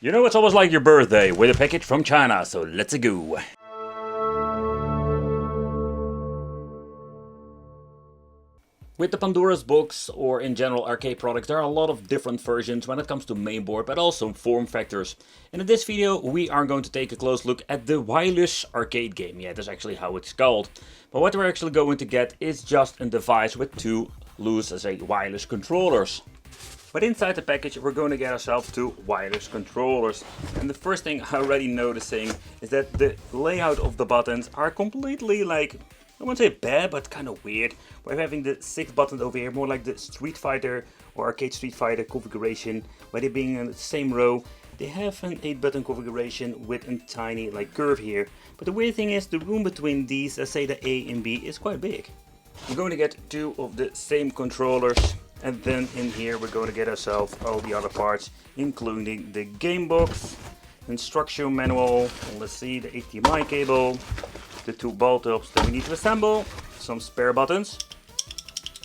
You know, it's almost like your birthday with a package from China, so let's go. With the Pandora's box, or in general arcade products, there are a lot of different versions when it comes to mainboard, but also form factors. And in this video we are going to take a close look at the wireless arcade game. Yeah, that's actually how it's called. But what we're actually going to get is just a device with two loose, as wireless controllers. But inside the package we're going to get ourselves two wireless controllers. And the first thing I'm already noticing is that the layout of the buttons are completely I won't say bad, but kind of weird. We're having the 6 buttons over here, more like the Street Fighter or Arcade Street Fighter configuration, where they being in the same row. They have an 8-button configuration with a tiny curve here. But the weird thing is the room between these, let's say the A and B, is quite big. We're going to get 2 of the same controllers. And then in here we're going to get ourselves all the other parts, including the game box, instruction manual, let's see, the HDMI cable, the 2 ball tops that we need to assemble, some spare buttons,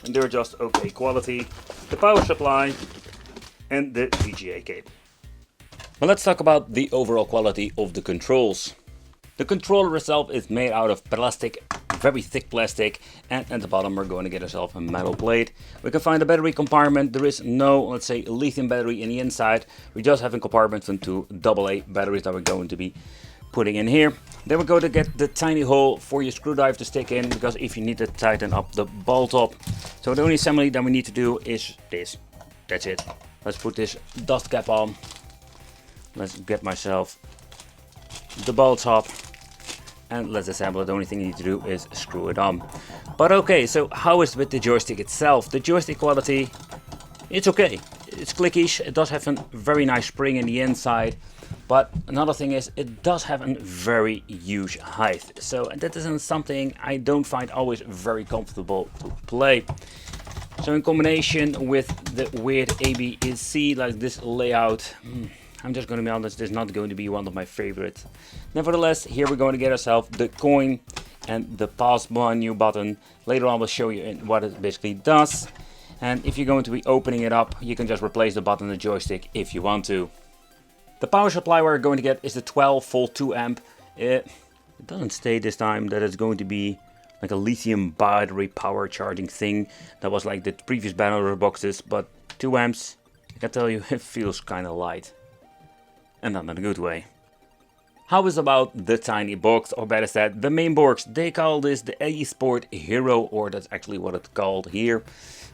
and they're just okay quality, the power supply, and the VGA cable. Well, let's talk about the overall quality of the controls. The controller itself is made out of plastic, very thick plastic, and at the bottom we're going to get ourselves a metal plate. We can find a battery compartment. There is no, let's say, lithium battery in the inside. We just have a compartment from 2 AA batteries that we're going to be putting in here. Then we're going to get the tiny hole for your screwdriver to stick in, because if you need to tighten up the ball top. So the only assembly that we need to do is this. That's it. Let's put this dust cap on. Let's get myself the ball top and let's assemble it. The only thing you need to do is screw it on. But okay, so how is it with the joystick itself? The joystick quality, it's okay. It's clickish. It does have a very nice spring in the inside. But another thing is, it does have a very huge height. So that isn't something I don't find always very comfortable to play. So in combination with the weird ABC, like this layout, I'm just going to be honest, this is not going to be one of my favorites. Nevertheless, here we're going to get ourselves the coin and the pause menu button. Later on we'll show you what it basically does. And if you're going to be opening it up, you can just replace the button and the joystick if you want to. The power supply we're going to get is the 12 volt 2 amp. It doesn't state this time that it's going to be like a lithium battery power charging thing. That was like the previous Pandora boxes, but 2 amps, I can tell you, it feels kind of light. And not in a good way. How is about the tiny box, or better said, the main box? They call this the eSport Hero, or that's actually what it's called here.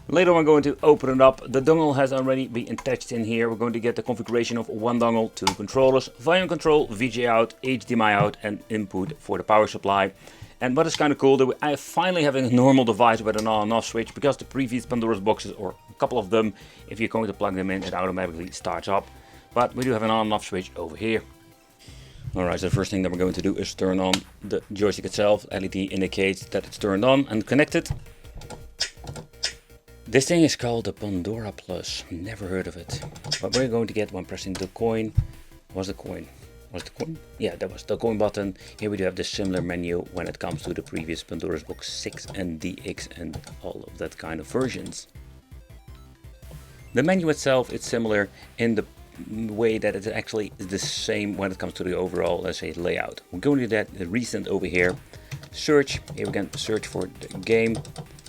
Later I'm going to open it up. The dongle has already been attached in here. We're going to get the configuration of 1 dongle, 2 controllers, volume control, VGA out, HDMI out, and input for the power supply. And what is kind of cool, that I finally have a normal device with an on and off switch, because the previous Pandora's boxes, or a couple of them, if you're going to plug them in, it automatically starts up. But we do have an on and off switch over here. Alright, so the first thing that we're going to do is turn on the joystick itself. LED indicates that it's turned on and connected. This thing is called the Pandora Plus. Never heard of it. But we're going to get one pressing the coin. Was the coin? Yeah, that was the coin button. Here we do have the similar menu when it comes to the previous Pandora's Box 6 and DX and all of that kind of versions. The menu itself is similar in the way that it actually is the same when it comes to the overall, let's say, layout. We're going to do that recent over here. Search. Here we can search for the game.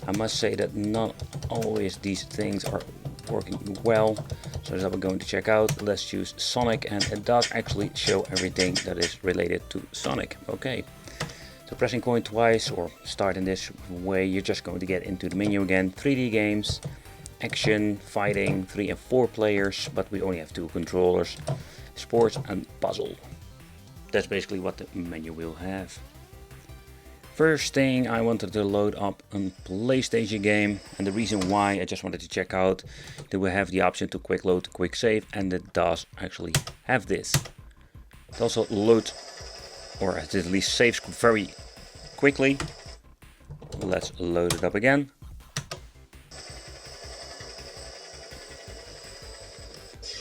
I must say that not always these things are working well, so that's what we're going to check out. Let's choose Sonic, and it does actually show everything that is related to Sonic. Okay, so pressing coin twice or start in this way, you're just going to get into the menu again. 3D games, action, fighting, 3 and 4 players, but we only have 2 controllers, sports and puzzle. That's basically what the menu will have. First thing, I wanted to load up a PlayStation game, and the reason why, I just wanted to check out that we have the option to quick load, quick save, and it does actually have this. It also loads, or at least saves very quickly. Let's load it up again.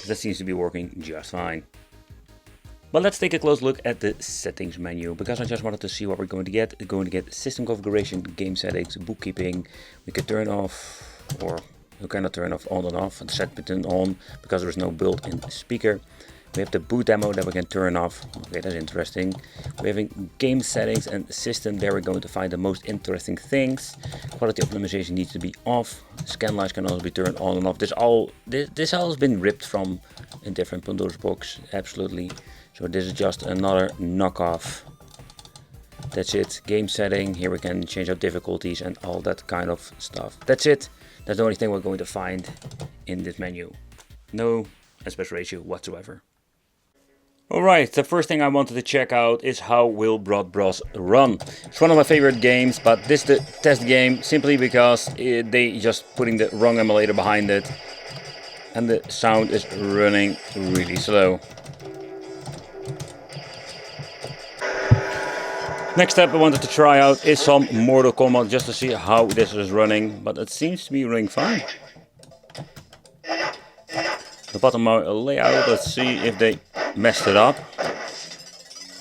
That seems to be working just fine. But let's take a close look at the settings menu, because I just wanted to see what we're going to get. We're going to get system configuration, game settings, bookkeeping. We can turn off, or you cannot turn off on and off, and set button on because there is no built-in speaker. We have the boot demo that we can turn off. Okay, that's interesting. We have game settings and system. There we're going to find the most interesting things. Quality optimization needs to be off. Scan lights can also be turned on and off. This all has been ripped from a different Pandora's box. Absolutely. So this is just another knockoff. That's it. Game setting. Here we can change out difficulties and all that kind of stuff. That's it. That's the only thing we're going to find in this menu. No aspect ratio whatsoever. Alright, the first thing I wanted to check out is how will Broad Bros run. It's one of my favorite games, but this is the test game simply because they just putting the wrong emulator behind it. And the sound is running really slow. Next step I wanted to try out is some Mortal Kombat just to see how this is running, but it seems to be running fine. The bottom layout, let's see if they messed it up.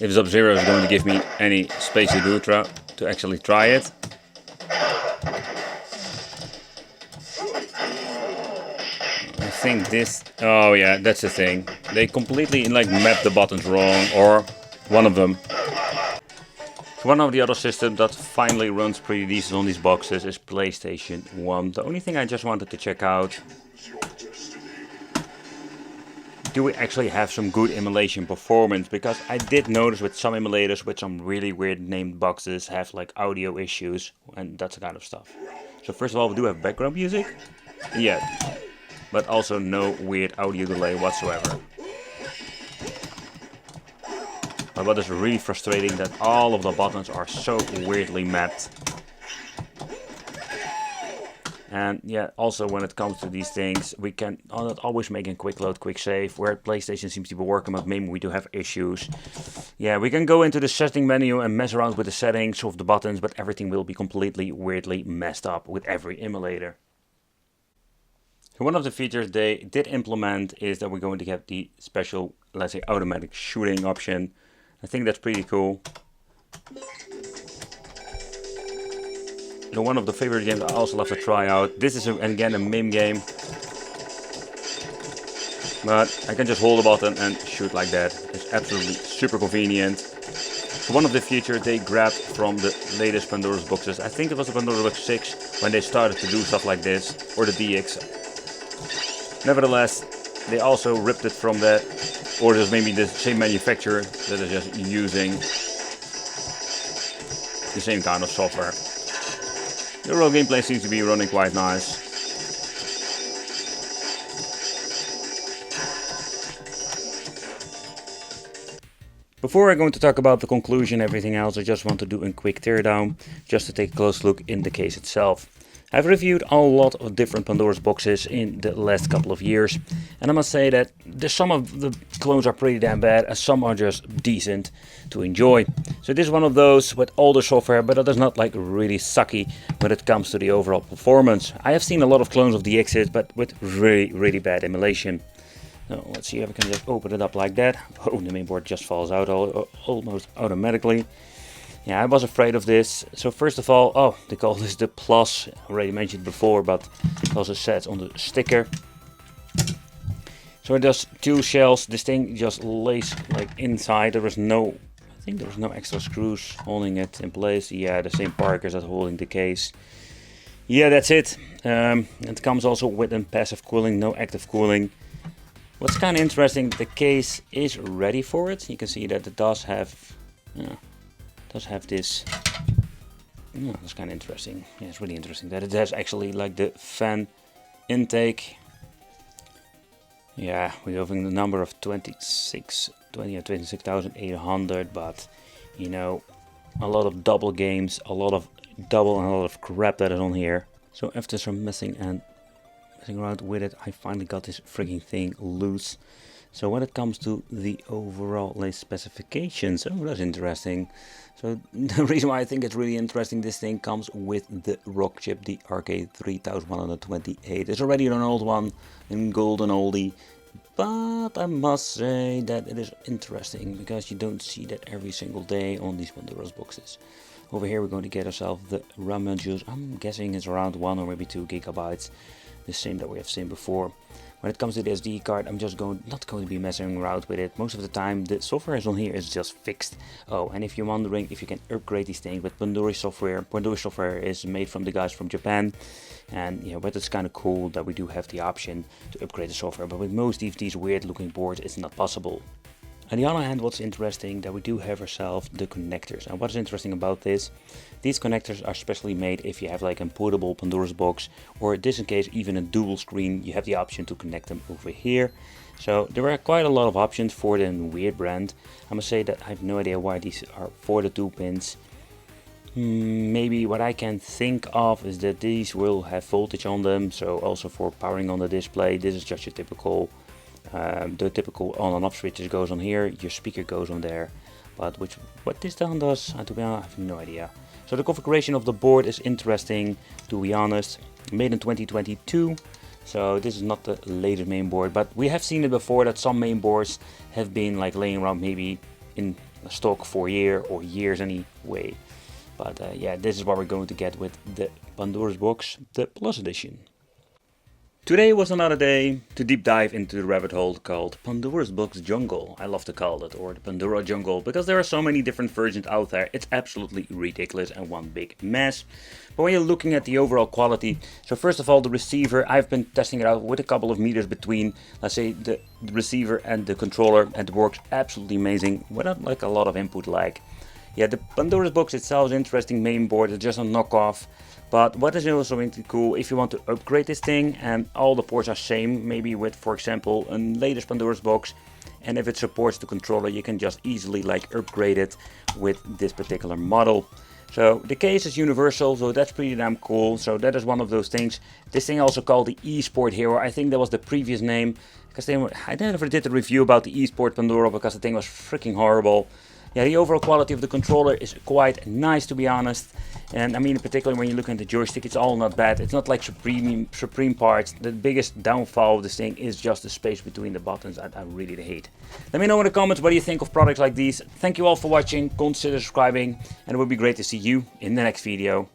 If Sub-Zero is going to give me any space to do to actually try it. I think this, oh yeah, that's the thing. They completely like mapped the buttons wrong, or one of them. One of the other systems that finally runs pretty decent on these boxes is PlayStation 1. The only thing I just wanted to check out, do we actually have some good emulation performance? Because I did notice with some emulators with some really weird named boxes have like audio issues and that kind of stuff. So first of all, we do have background music, yeah, but also no weird audio delay whatsoever. But what is really frustrating that all of the buttons are so weirdly mapped. And yeah, also when it comes to these things, we can not always make a quick load, quick save, where PlayStation seems to be working, but maybe we do have issues. Yeah, we can go into the setting menu and mess around with the settings of the buttons, but everything will be completely weirdly messed up with every emulator. So one of the features they did implement is that we're going to get the special, let's say, automatic shooting option. I think that's pretty cool. So one of the favorite games I also love to try out. This is again a MIM game. But I can just hold the button and shoot like that. It's absolutely super convenient. So one of the features they grabbed from the latest Pandora's boxes. I think it was the Pandora's box 6 when they started to do stuff like this. Or the DX. Nevertheless, they also ripped it from that. Or just maybe the same manufacturer that is just using the same kind of software. The overall gameplay seems to be running quite nice. Before I'm going to talk about the conclusion and everything else, I just want to do a quick teardown, just to take a close look in the case itself. I've reviewed a lot of different Pandora's boxes in the last couple of years, and I must say that some of the clones are pretty damn bad, and some are just decent to enjoy. So this is one of those with older software, but it is not like really sucky when it comes to the overall performance. I have seen a lot of clones of the DXs, but with really bad emulation. So let's see if I can just open it up like that. Oh, the mainboard just falls out almost automatically. Yeah, I was afraid of this. So first of all, oh, they call this the Plus. I already mentioned before, but it also says on the sticker. So it does two shells. This thing just lays like inside. There was no, I think there was no extra screws holding it in place. Yeah, the same Parkers that holding the case. Yeah, that's it. It comes also with a passive cooling, no active cooling. What's kind of interesting, the case is ready for it. You can see that it does have this. Yeah, that's kind of interesting. Yeah, it's really interesting that it has actually like the fan intake. Yeah, we're having the number of 26,800, but you know, a lot of double games, a lot of double and a lot of crap that is on here. So after some messing around with it, I finally got this freaking thing loose. So when it comes to the overall specifications, oh, that's interesting. So the reason why I think it's really interesting, this thing comes with the rock chip, the RK3128. It's already an old one, in gold and oldie, but I must say that it is interesting because you don't see that every single day on these Pandora's boxes. Over here we're going to get ourselves the RAM modules. I'm guessing it's around 1 or maybe 2 gigabytes. the same that we have seen before. When it comes to the SD card, I'm just not going to be messing around with it. Most of the time the software is on here is just fixed. Oh, and if you're wondering if you can upgrade these things with Pandora software, Pandora software is made from the guys from Japan. And yeah, but it's kind of cool that we do have the option to upgrade the software. But with most of these weird looking boards, it's not possible. On the other hand, what's interesting that we do have ourselves the connectors. And what's interesting about this, these connectors are specially made if you have like a portable Pandora's box, or in this case even a dual screen, you have the option to connect them over here. So there are quite a lot of options for the weird brand. I must say that I have no idea why these are for the 2 pins. Maybe what I can think of is that these will have voltage on them, so also for powering on the display. This is just your typical the typical on and off switches goes on here, your speaker goes on there, but what this down does, to be honest, I have no idea. So the configuration of the board is interesting, to be honest. Made in 2022, so this is not the latest main board, but we have seen it before that some main boards have been like laying around maybe in stock for a year or years anyway. But yeah, this is what we're going to get with the Pandora's box, the Plus edition. Today was another day to deep dive into the rabbit hole called Pandora's Box Jungle. I love to call it, or the Pandora Jungle, because there are so many different versions out there. It's absolutely ridiculous and one big mess. But when you're looking at the overall quality, so first of all, the receiver, I've been testing it out with a couple of meters between, let's say, the receiver and the controller, and it works absolutely amazing without like a lot of input lag. Yeah, the Pandora's box itself is an interesting main board, it's just a knockoff. But what is also really cool, if you want to upgrade this thing and all the ports are same, maybe with, for example, a latest Pandora's box, and if it supports the controller, you can just easily like upgrade it with this particular model. So the case is universal, so that's pretty damn cool. So that is one of those things. This thing also called the eSport Hero. I think that was the previous name, because I never did a review about the eSport Pandora because the thing was freaking horrible. Yeah, the overall quality of the controller is quite nice, to be honest. And I mean, particularly when you look at the joystick, it's all not bad. It's not like supreme parts. The biggest downfall of this thing is just the space between the buttons. I really hate. Let me know in the comments what you think of products like these. Thank you all for watching. Consider subscribing, and it would be great to see you in the next video.